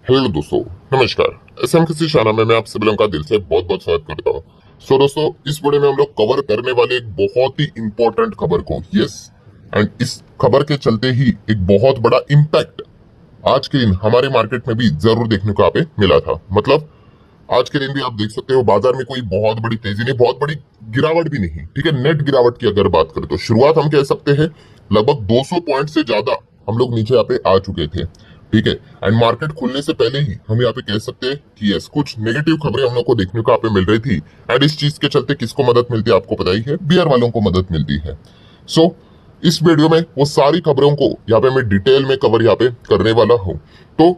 Hello दोस्तों, नमस्कार। SM किसी शाना में मैं आप सभी लोगों का दिल से बहुत बहुत स्वागत करता हूँ। दोस्तों, इस वीडियो में हम लोग कवर करने वाले एक बहुत ही इंपॉर्टेंट खबर को, यस, एंड इस खबर के चलते ही एक बहुत बड़ा इम्पैक्ट आज के दिन हमारे मार्केट में भी जरूर देखने को यहाँ पे मिला था। मतलब आज के दिन भी आप देख सकते हो बाजार में कोई बहुत बड़ी तेजी नहीं, बहुत बड़ी गिरावट भी नहीं। ठीक है, नेट गिरावट की अगर बात करें तो शुरुआत हम कह सकते हैं लगभग 200 पॉइंट से ज्यादा हम लोग नीचे यहाँ पे आ चुके थे। ठीक है, एंड मार्केट खुलने से पहले ही हम यहाँ पे कह सकते हैं कि यस, कुछ नेगेटिव खबरें हम लोग को देखने को यहाँ पे मिल रही थी। एंड इस चीज के चलते किसको मदद मिलती है आपको पता ही है, बियर वालों को मदद मिलती है। सो इस वीडियो में वो सारी खबरों को यहाँ पे मैं डिटेल में कवर यहाँ पे करने वाला हूँ। तो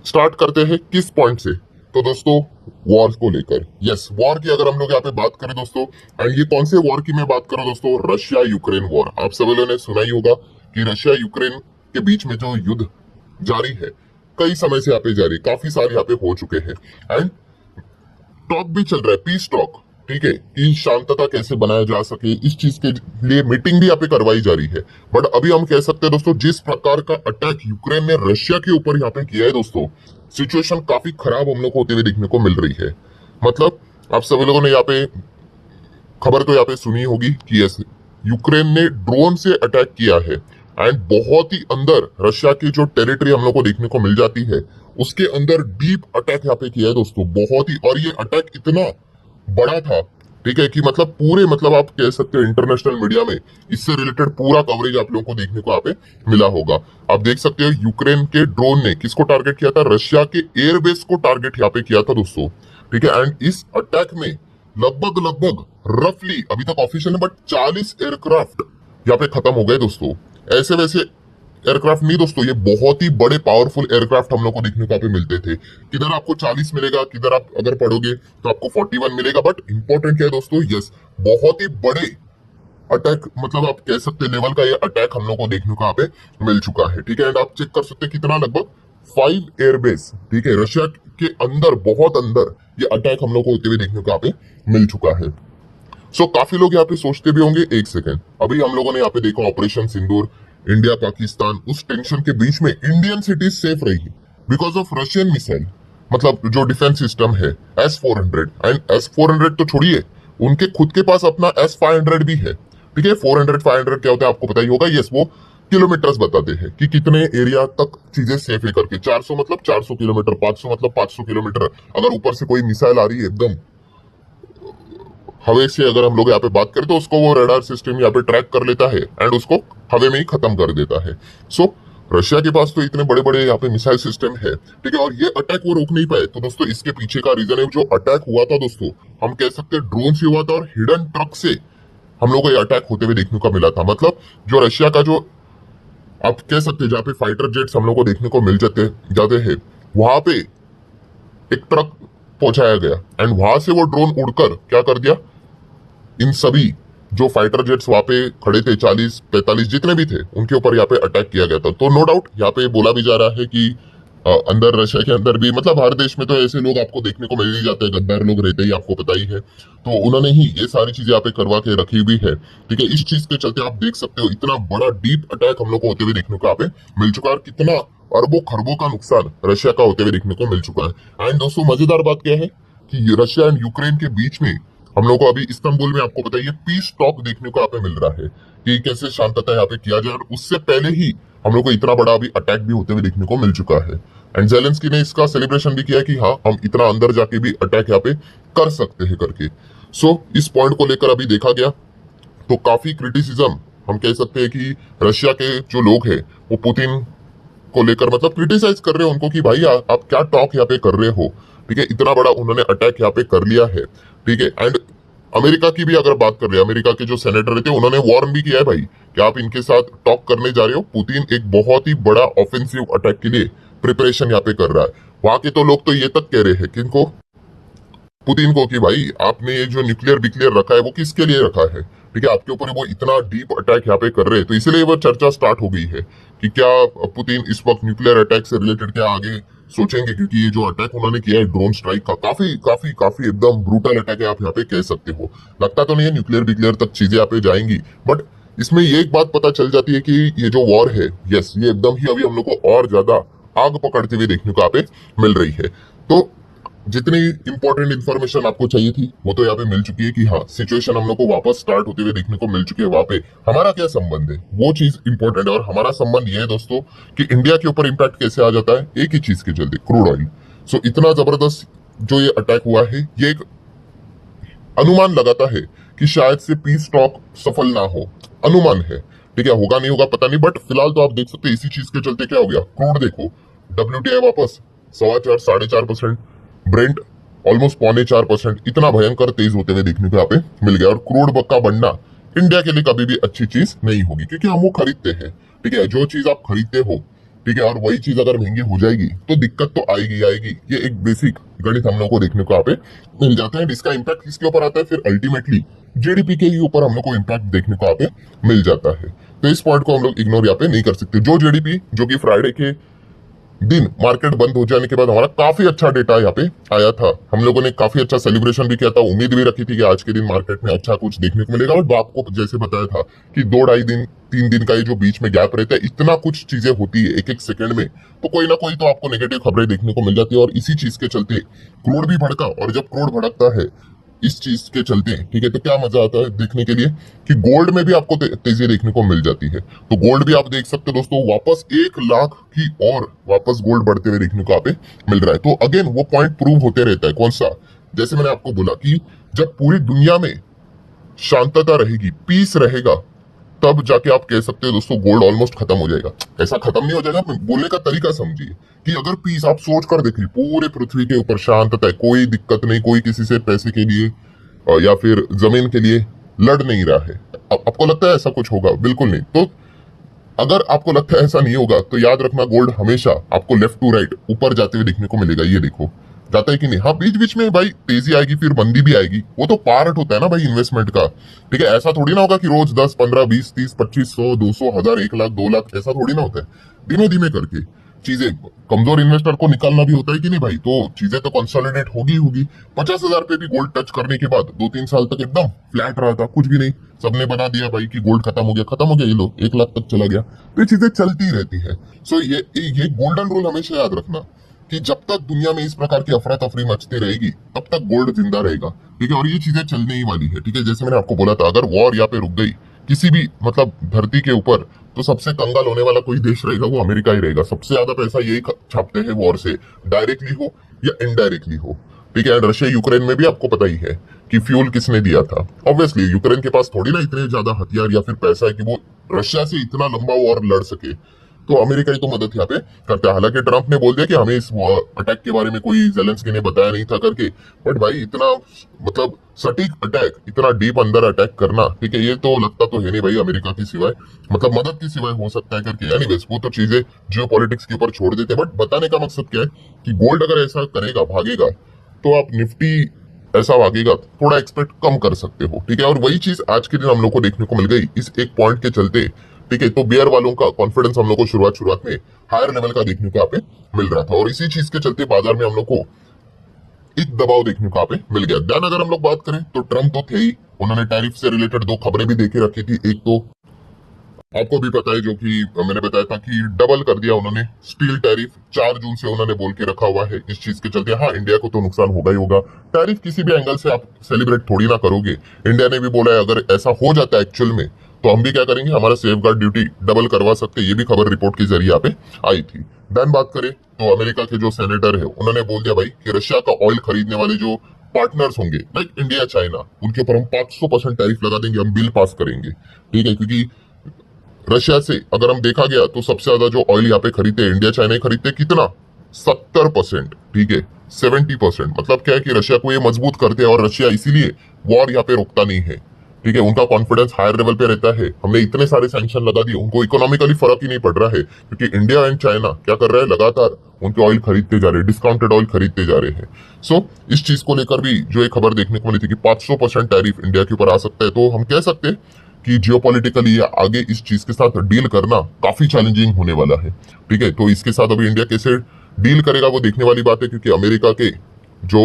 स्टार्ट करते हैं किस पॉइंट से। तो दोस्तों, वॉर को लेकर, यस, वॉर की अगर हम लोग यहाँ पे बात करें दोस्तों, एंड ये कौन से वॉर की मैं बात करूं दोस्तों, रशिया यूक्रेन वॉर। आप सभी लोगों ने सुना ही होगा कि रशिया यूक्रेन के बीच में जो युद्ध जारी है, कई समय से यहाँ पे जारी, काफी साल यहाँ पे हो चुके हैं। एंड टॉक भी चल रहा है, पीस टॉक। ठीक है, कि शांतता कैसे बनाया जा सके, इस चीज के लिए मीटिंग भी यहाँ पे करवाई जा रही है। बट अभी हम कह सकते हैं दोस्तों, जिस प्रकार का अटैक यूक्रेन ने रशिया के ऊपर यहाँ पे किया है दोस्तों, सिचुएशन काफी खराब हम लोग को होते हुए देखने को मिल रही है। मतलब आप सभी लोगों ने यहाँ पे खबर तो यहाँ पे सुनी होगी कि यस, यूक्रेन ने ड्रोन से अटैक किया है। एंड बहुत ही अंदर रशिया की जो टेरिटरी हम लोग को देखने को मिल जाती है, उसके अंदर डीप अटैक यहाँ पे किया है दोस्तों, बहुत ही। और ये अटैक इतना बड़ा था, ठीक है, कि मतलब पूरे, मतलब आप कह सकते हो इंटरनेशनल मीडिया में इससे रिलेटेड पूरा कवरेज आप लोगों को देखने को यहाँ पे मिला होगा। आप देख सकते हो यूक्रेन के ड्रोन ने किसको टारगेट किया था, रशिया के एयरबेस को टारगेट यहाँ पे किया था दोस्तों। ठीक है, एंड इस अटैक में लगभग लगभग रफली, अभी तक ऑफिशियल है बट 40 एयरक्राफ्ट यहाँ पे खत्म हो गए दोस्तों। ऐसे वैसे एयरक्राफ्ट नहीं दोस्तों, ये बहुत ही बड़े पावरफुल एयरक्राफ्ट हम लोग को देखने को यहाँ पे मिलते थे। किधर आपको 40 मिलेगा, किधर आप अगर पढ़ोगे तो आपको 41 मिलेगा। बट इंपॉर्टेंट क्या है दोस्तों, यस, बहुत ही बड़े अटैक, मतलब आप कह सकते लेवल का ये अटैक हम लोग को देखने को यहाँ पे मिल चुका है। ठीक है, एंड आप चेक कर सकते हैं कितना, लगभग 5 एयरबेस, ठीक है, रशिया के अंदर, बहुत अंदर ये अटैक हम लोग को होते हुए देखने को यहाँ पे मिल चुका है। काफी लोग यहाँ पे सोचते भी होंगे, एक सेकेंड, अभी हम लोगों ने यहाँ पे देखा ऑपरेशन सिंदूर, इंडिया पाकिस्तान, उस टेंशन के बीच में इंडियन सिटीज सेफ रही बिकॉज ऑफ रशियन मिसाइल, मतलब जो डिफेंस सिस्टम है S-400। एंड S-400 तो छोड़िए, उनके खुद के पास अपना S-500 भी है। ठीक है, 400-500 क्या होता है आपको पता ही होगा। यस, वो किलोमीटर्स बताते हैं कि कितने एरिया तक चीजें सेफ है करके। 400 मतलब 400 किलोमीटर, 500 मतलब 500 किलोमीटर। अगर ऊपर से कोई मिसाइल आ रही है एकदम हवा से, अगर हम लोग यहाँ पे बात करें तो उसको वो रडार सिस्टम यहाँ पे ट्रैक कर लेता है एंड उसको हवा में ही खत्म कर देता है। रशिया के पास तो इतने बड़े बड़े यहाँ पे मिसाइल सिस्टम है। ठीक है, और ये अटैक वो रोक नहीं पाए। तो दोस्तों, इसके पीछे का रीजन है, जो अटैक हुआ था दोस्तों, हम कह सकते हैं ड्रोन से हुआ था और हिडन ट्रक से हम लोग को ये अटैक होते हुए देखने को मिला था। मतलब जो रशिया का, जो आप कह सकते हैं जहाँ पे फाइटर जेट्स हम लोग को देखने को मिल जाते हैं, वहां पे एक ट्रक पहुंचाया गया एंड वहां से वो ड्रोन उड़कर क्या कर दिया, इन सभी जो फाइटर जेट्स वहां पे खड़े थे, 40-45 जितने भी थे, उनके ऊपर यहाँ पे अटैक किया गया था। तो नो डाउट यहाँ पे बोला भी जा रहा है कि अंदर, रशिया के अंदर भी, मतलब हर देश में तो ऐसे लोग आपको देखने को मिल ही जाते हैं, गद्दार लोग रहते ही, आपको पता ही है। तो उन्होंने ही ये सारी चीजें यहाँ पे करवा के रखी हुई है। ठीक है, इस चीज के चलते आप देख सकते हो इतना बड़ा डीप अटैक हम लोग को होते हुए देखने को यहाँ पे मिल चुका है, और कितना अरबों खरबों का नुकसान रशिया का होते हुए देखने को मिल चुका है। एंड दोस्तों, मजेदार बात क्या है कि रशिया एंड यूक्रेन के बीच में हम लोग को अभी इस्तांबुल में, आपको बताइए, पीस टॉक देखने को यहाँ पे मिल रहा है कि कैसे शांतता यहाँ पे किया जाए। और उससे पहले ही हम लोग को इतना बड़ा अभी अटैक भी होते हुए देखने को मिल चुका है। एंड जेलेंस्की ने इसका सेलिब्रेशन भी किया कि हाँ, हम इतना अंदर जाके भी अटैक यहाँ पे कर सकते हैं करके। इस पॉइंट को लेकर अभी देखा गया तो काफी क्रिटिसिज्म, हम कह सकते हैं कि रशिया के जो लोग हैं वो पुतिन को लेकर मतलब क्रिटिसाइज कर रहे हैं उनको कि भाई आप क्या टॉक यहाँ पे कर रहे हो। ठीक है, इतना बड़ा उन्होंने अटैक यहाँ पे कर लिया है। ठीक है, एंड अमेरिका की भी अगर बात कर रहे हैं, अमेरिका के जो सेनेटर थे उन्होंने वार्न भी किया है भाई कि आप इनके साथ टॉक करने जा रहे हो, पुतिन एक बहुत ही बड़ा ऑफेंसिव अटैक के लिए प्रिपरेशन यहाँ पे कर रहा है। वहां के तो लोग तो ये तक कह रहे हैं किनको, पुतिन को, कि भाई आपने ये जो न्यूक्लियर बिक्लियर रखा है वो किसके लिए रखा है। ठीक है, आपके ऊपर वो इतना डीप अटैक यहाँ पे कर रहे हैं। तो इसलिए वो चर्चा स्टार्ट हो गई है कि क्या पुतिन इस वक्त न्यूक्लियर अटैक से रिलेटेड क्या आगे सोचेंगे, क्योंकि ये जो अटैक उन्होंने किया है ड्रोन स्ट्राइक का, काफी काफी काफी एकदम ब्रूटल अटैक है, आप यहाँ पे कह सकते हो। लगता तो नहीं है न्यूक्लियर बिक्लियर तक चीजें यहाँ पे जाएंगी, बट इसमें ये एक बात पता चल जाती है कि ये जो वॉर है, यस, ये एकदम ही अभी हम लोग को और ज्यादा आग पकड़ते हुए देखने को यहाँ पे मिल रही है। तो जितनी इंपॉर्टेंट इन्फॉर्मेशन आपको चाहिए थी वो तो यहाँ पे मिल चुकी है कि हाँ सिचुएशन हम लोग को वापस स्टार्ट होते हुए देखने को मिल चुकी है। वहां पे हमारा क्या संबंध है वो चीज इंपॉर्टेंट है, और हमारा संबंध ये है दोस्तों कि इंडिया के ऊपर इम्पैक्ट कैसे आ जाता है, एक ही चीज के चलते, क्रूड ऑयल। सो इतना जबरदस्त जो ये अटैक हुआ है, ये एक अनुमान लगाता है कि शायद से पीस टॉक सफल ना हो, अनुमान है, ठीक है, होगा नहीं होगा पता नहीं, बट फिलहाल तो आप देख सकते हैं इसी चीज के चलते क्या हो गया। क्रूड देखो, WTI वापस 4.25 4.5%, ब्रेंट ऑलमोस्ट 3.25%, इतना भयंकर तेज होते हुए देखने को यहाँ पे मिल गया। और क्रूड का बढ़ना इंडिया के लिए कभी भी अच्छी चीज नहीं होगी, क्योंकि हम वो खरीदते हैं, ठीक है, जो चीज आप खरीदते हो, ठीक है, और वही चीज अगर महंगी हो जाएगी तो दिक्कत तो आएगी आएगी। ये एक बेसिक गणित हम लोग को देखने को यहाँ पे मिल जाता है। इसका इम्पैक्ट किसके ऊपर आता है, फिर अल्टीमेटली GDP के ही ऊपर हम लोग को इम्पैक्ट देखने को यहाँ पे मिल जाता है। तो इस पॉइंट को हम लोग इग्नोर यहाँ पे नहीं कर सकते। जो GDP जो कि फ्राइडे के दिन मार्केट बंद हो जाने के बाद हमारा काफी अच्छा डेटा यहाँ पे आया था, हम लोगों ने काफी अच्छा सेलिब्रेशन भी किया था, उम्मीद भी रखी थी कि आज के दिन मार्केट में अच्छा कुछ देखने को मिलेगा। और आपको जैसे बताया था कि 2-2.5 दिन 3 दिन का ये जो बीच में गैप रहता है, इतना कुछ चीजें होती है एक एक सेकंड में, तो कोई ना कोई तो आपको नेगेटिव खबरें देखने को मिल जाती है। और इसी चीज के चलते क्रूड भी भड़का, और जब क्रूड भड़कता है इस चीज के चलते, ठीक है, तो क्या मजा आता है देखने के लिए कि गोल्ड में भी आपको तेजी देखने को मिल जाती है। तो गोल्ड भी आप देख सकते हो दोस्तों, वापस 1 लाख की और वापस गोल्ड बढ़ते हुए देखने को यहाँ पे मिल रहा है। तो अगेन वो पॉइंट प्रूव होते रहता है, कौन सा, जैसे मैंने आपको बोला कि जब पूरी दुनिया में शांतता रहेगी, पीस रहेगा, तब जाके आप कह सकते हो दोस्तों गोल्ड ऑलमोस्ट खत्म हो जाएगा। ऐसा खत्म नहीं हो जाएगा, बोलने का तरीका समझिए कि अगर पीस आप सोच कर देखिए, पूरे पृथ्वी के ऊपर शांतता है, कोई दिक्कत नहीं, कोई किसी से पैसे के लिए या फिर जमीन के लिए लड़ नहीं रहा है, आपको लगता है ऐसा कुछ होगा? बिल्कुल नहीं। तो अगर आपको लगता है ऐसा नहीं होगा तो याद रखना गोल्ड हमेशा आपको लेफ्ट टू राइट ऊपर जाते हुए देखने को मिलेगा। ये देखो जाता है कि नहीं, हाँ बीच बीच में भाई तेजी आएगी, फिर मंदी भी आएगी, वो तो पार्ट होता है ना भाई इन्वेस्टमेंट का, ठीक है। ऐसा थोड़ी ना होगा कि रोज 10 15 20 30 25 100 200 1000 1 लाख 2 लाख, ऐसा थोड़ी ना होता है। धीमे धीमे करके चीजें, कमजोर इन्वेस्टर को निकालना भी होता है कि नहीं भाई, तो चीजें तो कंसोलिडेट होगी होगी। 50,000 पे भी गोल्ड टच करने के बाद 2-3 साल तक एकदम फ्लैट रहा था, कुछ भी नहीं, सबने बना दिया भाई कि गोल्ड खत्म हो गया, खत्म हो गया, ये लो 1 लाख तक चला गया। तो ये चीजें चलती रहती है। सो ये गोल्डन रूल हमेशा याद रखना कि जब तक दुनिया में इस प्रकार की अफरा तफरी मचती रहेगी तब तक गोल्ड जिंदा रहेगा, ठीक है। और ये चीजें चलने ही वाली है, ठीक है। जैसे मैंने आपको बोला था, अगर वॉर यहाँ पे रुक गई किसी भी मतलब धरती के ऊपर, तो सबसे कंगाल होने वाला कोई देश रहेगा वो अमेरिका ही रहेगा। सबसे ज्यादा पैसा यही छापते हैं वॉर से, डायरेक्टली हो या इनडायरेक्टली हो, ठीक है। रशिया यूक्रेन में भी आपको पता ही है कि फ्यूल किसने दिया था। ऑब्वियसली यूक्रेन के पास थोड़ी ना इतने ज्यादा हथियार या फिर पैसा है कि वो रशिया से इतना लंबा वॉर लड़ सके, तो अमेरिका ही तो मदद यहाँ पे करता है। हालांकि ट्रंप ने बोल दिया कि हमें इस अटैक के बारे में कोई जेलेंस्की ने बताया नहीं था करके, बट भाई इतना मतलब सटीक अटैक, इतना डीप अंदर अटैक करना, ठीक है, ये तो लगता तो है नहीं भाई अमेरिका की सिवाय, मतलब मदद की सिवाय हो सकता है करके। एनीवेज वो तो चीजें जियोपॉलिटिक्स के ऊपर छोड़ देते हैं, बट बताने का मकसद क्या है कि गोल्ड अगर ऐसा करेगा भागेगा, तो आप निफ्टी ऐसा भागेगा थोड़ा एक्सपेक्ट कम कर सकते हो, ठीक है। और वही चीज आज के दिन हम लोग को देखने को मिल गई इस एक पॉइंट के चलते, ठीक है। तो बियर वालों का कॉन्फिडेंस हम लोग को शुरुआत में हायर लेवल का देखने को यहाँ पे मिल रहा था, और इसी चीज के चलते बाजार में हम लोग को एक दबाव देखने को यहाँ पे मिल गया। देन अगर हम लोग बात करें तो ट्रम्प तो थे ही, उन्होंने टैरिफ से रिलेटेड 2 खबरें भी देके रखी थी। एक तो आपको भी पता है जो कि मैंने बताया था कि डबल कर दिया उन्होंने स्टील टैरिफ, 4 जून से उन्होंने बोल के रखा हुआ है। इस चीज के चलते हाँ इंडिया को तो नुकसान होगा ही होगा। टैरिफ किसी भी एंगल से आप सेलिब्रेट थोड़ी ना करोगे, इंडिया ने भी बोला है अगर ऐसा हो जाता है एक्चुअल में तो हम भी क्या करेंगे, हमारा सेफ गार्ड ड्यूटी डबल करवा सकते हैं। ये भी खबर रिपोर्ट के जरिए यहाँ पे आई थी। देन बात करें तो अमेरिका के जो सेनेटर है उन्होंने बोल दिया भाई कि रशिया का ऑयल खरीदने वाले जो पार्टनर्स होंगे लाइक इंडिया चाइना, उनके ऊपर हम 500% टैरिफ लगा देंगे, हम बिल पास करेंगे, ठीक है। क्योंकि रशिया से अगर हम देखा गया तो सबसे ज्यादा जो ऑयल यहाँ पे खरीदते हैं इंडिया चाइना ही खरीदते हैं, कितना 70%, ठीक है 70%। मतलब क्या है कि रशिया को ये मजबूत करते हैं, और रशिया इसीलिए वॉर यहाँ पे रोकता नहीं है, ठीक है। उनका कॉन्फिडेंस हायर लेवल पे रहता है। हमने इतने सारे सैंक्शन लगा दिए, उनको इकोनॉमिकली फर्क ही नहीं पड़ रहा है, क्योंकि इंडिया एंड चाइना क्या कर रहे हैं, लगातार उनके ऑयल खरीदते जा रहे हैं, डिस्काउंटेड ऑयल खरीदते जा रहे हैं। सो इस चीज को लेकर भी जो एक खबर देखने को मिली थी कि 500% टैरिफ इंडिया के ऊपर आ सकता है, तो हम कह सकते हैं कि जियोपॉलिटिकली आगे इस चीज के साथ डील करना काफी चैलेंजिंग होने वाला है, ठीक है। तो इसके साथ अभी इंडिया कैसे डील करेगा वो देखने वाली बात है, क्योंकि अमेरिका के जो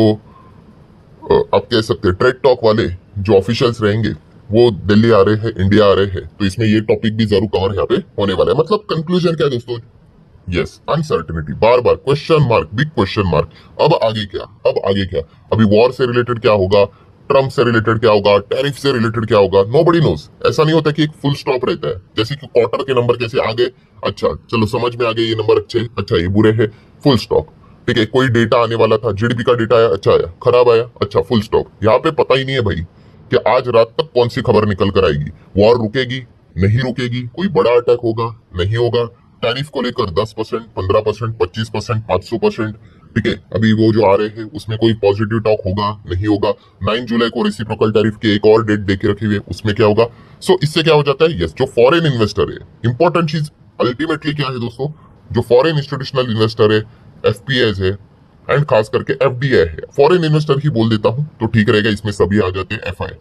आप कह सकते हैं ट्रेड टॉक वाले जो ऑफिशियल्स रहेंगे वो दिल्ली आ रहे हैं, इंडिया आ रहे हैं, तो इसमें ये टॉपिक भी जरूर कवर यहाँ पे होने वाला है। मतलब कंक्लूजन क्या है दोस्तों, यस, अनसर्टेनिटी, बार बार question mark, big question mark. अब आगे क्या, अब आगे क्या? अभी वॉर से रिलेटेड क्या होगा, ट्रम्प से रिलेटेड क्या होगा, टैरिफ से रिलेटेड क्या होगा, नोबडी नोज। ऐसा नहीं होता कि एक फुल स्टॉप रहता है, जैसे कि क्वार्टर के नंबर कैसे आगे, अच्छा चलो समझ में आ गए, ये नंबर अच्छे, अच्छा ये बुरे है, फुल स्टॉप। ठीक है, कोई डेटा आने वाला था, जीडीपी का डेटा आया, अच्छा आया, खराब आया, अच्छा फुल स्टॉप। यहाँ पे पता ही नहीं है भाई कि आज रात तक कौन सी खबर निकल कर आएगी। वॉर रुकेगी, नहीं रुकेगी, कोई बड़ा अटैक होगा, नहीं होगा, टैरिफ को लेकर 10%, 15%, 25%, 500%। ठीक है, अभी वो जो आ रहे हैं उसमें कोई पॉजिटिव टॉक होगा, नहीं होगा। 9 जुलाई को रेसिप्रोकल टैरिफ की एक और डेट देके रखी हुई है, उसमें क्या होगा। सो इससे क्या हो जाता है, यस, जो फॉरेन इन्वेस्टर है, इंपॉर्टेंट चीज अल्टीमेटली क्या है दोस्तों, जो फॉरेन इंस्टीट्यूशनल इन्वेस्टर है, एफपीएस है, एंड खास करके एफडीआई है, फॉरेन इन्वेस्टर ही बोल देता हूं तो ठीक रहेगा, इसमें सभी आ जाते हैं एफआई।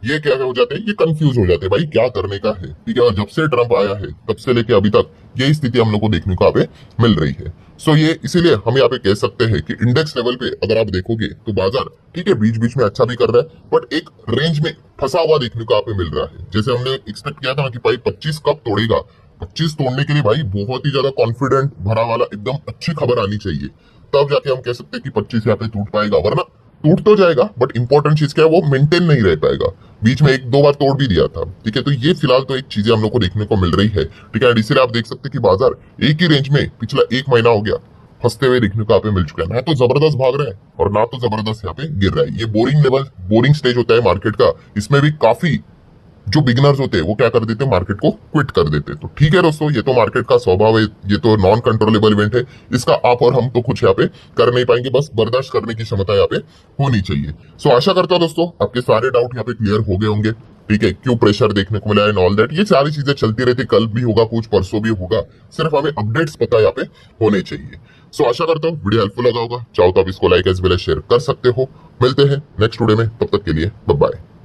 ये क्या हो जाते हैं, ये कंफ्यूज हो जाते हैं भाई क्या करने का है। ठीक है, और जब से ट्रंप आया है तब से लेके अभी तक यही स्थिति हम लोग को देखने को यहाँ पे मिल रही है। सो ये इसीलिए हम यहाँ पे कह सकते हैं कि इंडेक्स लेवल पे अगर आप देखोगे तो बाजार ठीक है बीच बीच में अच्छा भी कर रहा है, बट एक रेंज में फंसा हुआ देखने को यहाँ पे मिल रहा है। जैसे हमने एक्सपेक्ट किया था ना कि भाई 25 कब तोड़ेगा, 25 तोड़ने के लिए भाई बहुत ही ज्यादा कॉन्फिडेंट भरा वाला एकदम अच्छी खबर आनी चाहिए, तब जाके हम कह सकते हैं कि 25 यहाँ पे टूट पाएगा, वरना टूट तो जाएगा बट इंपॉर्टेंट चीज क्या है, वो मेंटेन नहीं रह पाएगा। बीच में एक दो बार तोड़ भी दिया था। ठीक है, तो ये फिलहाल तो एक चीजें हम लोग को देखने को मिल रही है। ठीक है, इसीलिए आप देख सकते हैं कि बाजार एक ही रेंज में पिछला एक महीना हो गया फंसते हुए देखने को यहाँ पे मिल चुका है। ना तो जबरदस्त भाग रहा है और ना तो जबरदस्त यहाँ पे गिर रहा है। ये बोरिंग लेवल, बोरिंग स्टेज होता है मार्केट का। इसमें भी काफी जो बिगनर्स होते हैं वो क्या कर देते हैं, मार्केट को क्विट कर देते हैं। तो ठीक है दोस्तों, ये तो मार्केट का स्वभाव है, ये तो नॉन कंट्रोलेबल इवेंट है, इसका आप और हम तो कुछ यहाँ पे कर नहीं पाएंगे, बस बर्दाश्त करने की क्षमता यहाँ पे होनी चाहिए। सो आशा करता हूं दोस्तों आपके सारे डाउट यहाँ पे क्लियर हो गए होंगे। ठीक है, क्यों प्रेशर देखने को मिला एंड ऑल दैट, ये सारी चीजें चलती रहती, कल भी होगा कुछ, परसों भी होगा, सिर्फ हमें अपडेट्स पता यहाँ पे होने चाहिए। सो आशा करता हूँ वीडियो हेल्पफुल लगा होगा, चाहो तो आप इसको like as well as share कर सकते हो। मिलते हैं नेक्स्ट वीडियो में, तब तक के लिए बाय बाय।